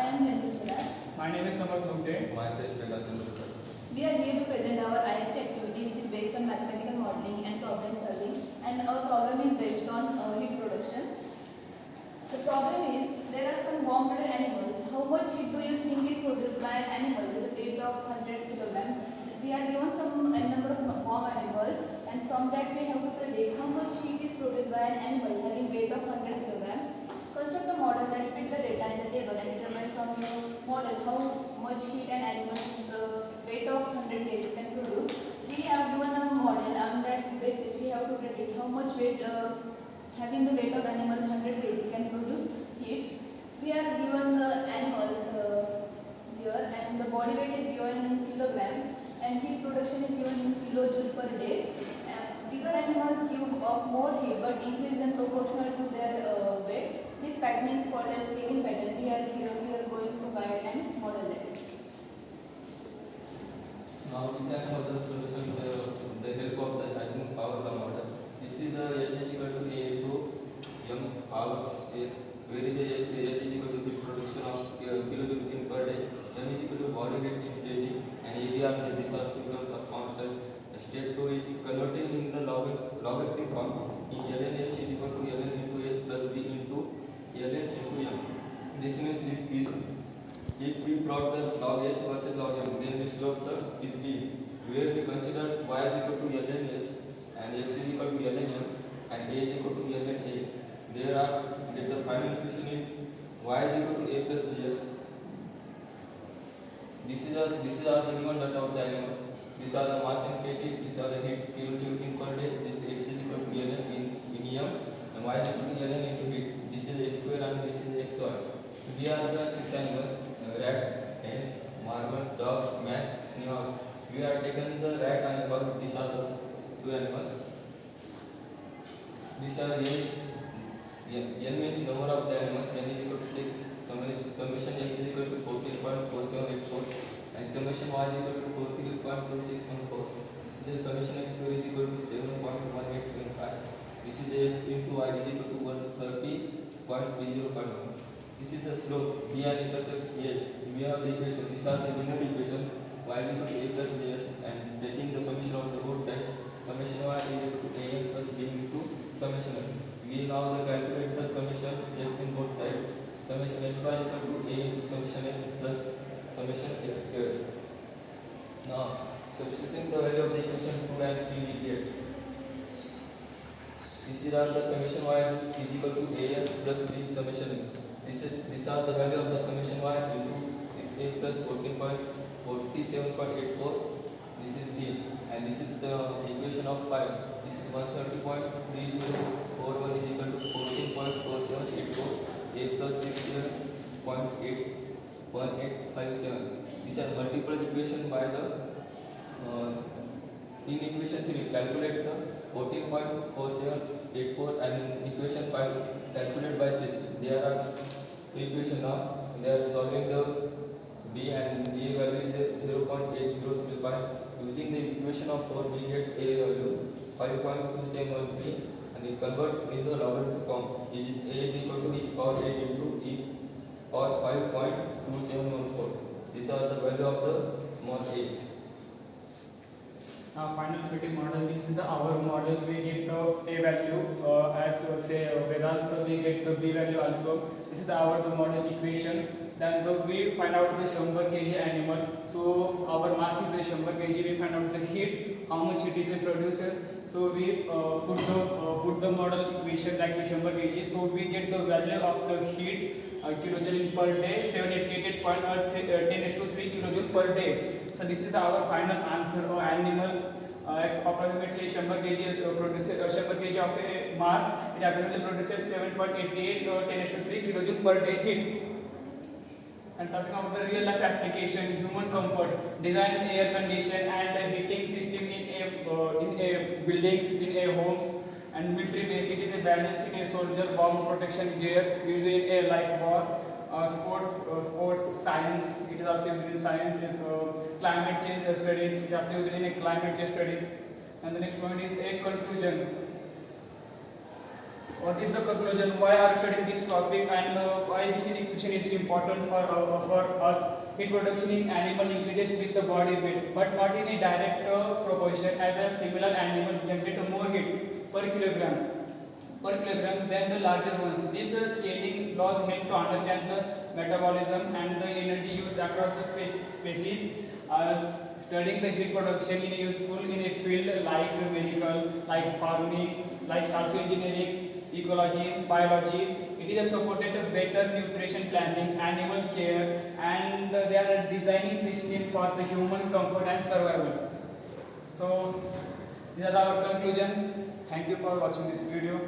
am Janjan Salar. My name is Samarth Gupte. Myself, Vedant Tendulkar. We are here to present our ISC activity which is based on mathematical modeling and problem solving, and our problem is based on heat production. The problem is there are some warm-blooded animals. How much heat do you think is produced by an animal with a weight of 100 kilograms? We are given some number of warm animals, and from that we have to predict how much heat is produced by an animal having weight of 100 kilograms. Construct a model that fit the data in the table and determine from the model how much heat an animal's weight of 100 kg can produce. We have given a model on that basis we have to predict how much weight having the weight of animal 100 kg can produce heat. We are given the animals here, and the body weight is given in kilograms and heat production is given in kilojoules per day. Bigger animals give off more heat but increase in proportional to their weight. This pattern is called as Kagan pattern. We are going to guide and model it. Now we can solve the solution with the help of the power law model. This is the H is equal to A to M power H, where is the H is equal to the production of kilojoule in per day, M is equal to body weight in kg, and ABR these are figures of constant. Step 2 is converting in the logarithm form. In ln H is equal to ln into H plus B into ln into M. This means if we plot the log H versus log M, then we slope the is B, where we consider y is equal to ln H and x is equal to ln M and a is equal to ln A. There are the final equation is y is equal to a plus bx. This is the given data of the animals. These are the mass in kg, these are the heat kilojoule in per day. This x is equal to ln in M and y is equal to ln into heat. This is x square and this is x square. We are the 6 animals: rat, hen, marmot, dog, man, snail. We are taken the rat and the bug. These are the 2 animals. These are n means number of the animals. N is equal to 6. Summation x is equal to 14.4784 and summation y is equal to 43.2614. This is the summation x square is equal to 7.1875. This is the x into y is equal to 130.30.1. This is the slope b and intercept a. We have the equation. These are the linear equation. Y is equal to a plus bx, and taking the summation of the both sides, summation y is equal to a plus b into summation x. We now calculate the summation x in both sides. Summation x y equal to a into summation x plus summation x squared. Now substituting the value of the equation 2 and 3 we get. This is the summation y is equal to a plus b summation x. These are the value of the summation y into 6a plus 14.47.84. This is b, and this is the equation of 5. This is 130.3041 is equal to 14.4784. A plus 6.1857. These are multiple equation by the in equation 3 calculate the 14.4784 and equation 5 calculate by 6. There are two equation now. They are solving the b and b value is 0.8035. Using the equation of 4 we get a value 5.2713 and we convert into the logarithm form. A is equal to e power 8 into e power 5.2714. These are the value of the small a. Now final fitting model. This is our model. We get the a value as say Vedant. We get the b value also. This is our model equation. Then we find out the 100 kg animal. So our mass is the 100 kg. We find out the heat, how much heat is the producer. So we put the model equation like the 100 kg. So we get the value of the heat kilojoule per day 788.10⁻³ kilojoule per day. So this is our final answer. Animal approximately 100 kg produces 100 kg of a mass. It approximately produces 7.88 10⁻³ kilojoule per day heat. And talking about the real life application, human comfort, design air condition and the heating system in a buildings, in a homes, and military base. It is a balance in a soldier bomb protection gear used in a life war. Sports science. It is also used in science. Climate change studies. It is also used in a climate change studies. And the next point is a conclusion. What is the conclusion? Why are you studying this topic and why this nutrition is important for us? Heat production in animal increases with the body weight, but not in a direct proportion as a similar animal generate more heat per kilogram than the larger ones. This scaling laws help to understand the metabolism and the energy used across the species. Studying the heat production is useful in a field like medical, like farming, like also engineering, ecology, biology. It is supported to better nutrition planning, animal care, and they are designing system for the human comfort and survival. So these are our conclusion. Thank you for watching this video.